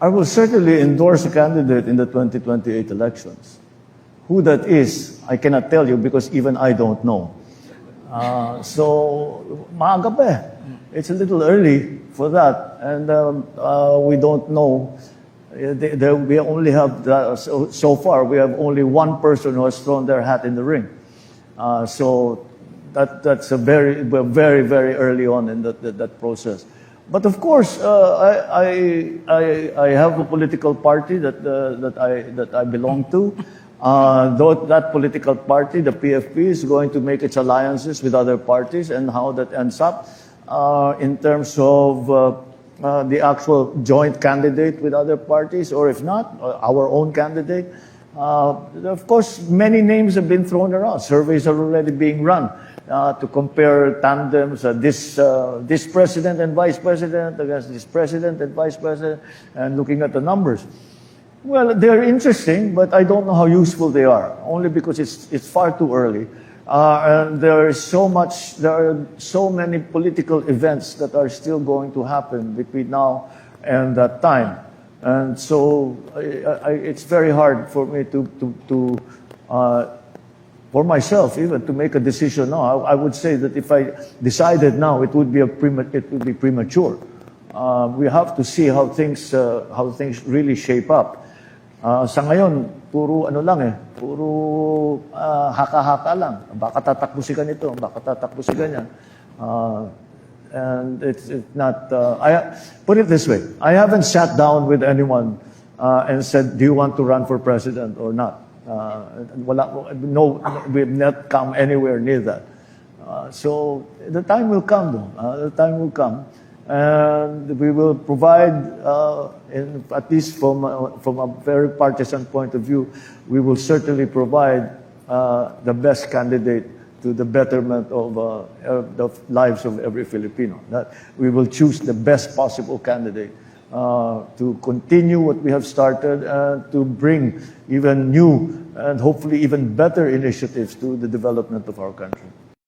I will certainly endorse a candidate in the 2028 elections. Who that is, I cannot tell you because even I don't know. So, maaga pa eh. It's a little early for that, and we don't know. We only have, so far, we have only one person who has thrown their hat in the ring. So that's we're very, very early on in that process. But of course, I have a political party that I belong to. Though that political party, the PFP, is going to make its alliances with other parties, and how that ends up in terms of the actual joint candidate with other parties, or if not, our own candidate. Of course, many names have been thrown around. Surveys are already being run to compare tandems, this president and vice president against this president and vice president, and looking at the numbers. Well, they're interesting, but I don't know how useful they are, only because it's far too early. And there are so many political events that are still going to happen between now and that time. And so it's very hard for me for myself even, to make a decision now. I would say that if I decided now, it would be premature. We have to see how things really shape up. Sa ngayon, puro ano lang eh, puro haka-haka lang. Baka tatakbo si ganito, baka tatakbo si ganyan. And it's not, put it this way, I haven't sat down with anyone and said, do you want to run for president or not? No, we've not come anywhere near that. So the time will come though, the time will come. And we will provide, at least from a very partisan point of view, we will certainly provide the best candidate to the betterment of the lives of every Filipino. That we will choose the best possible candidate to continue what we have started and to bring even new and hopefully even better initiatives to the development of our country.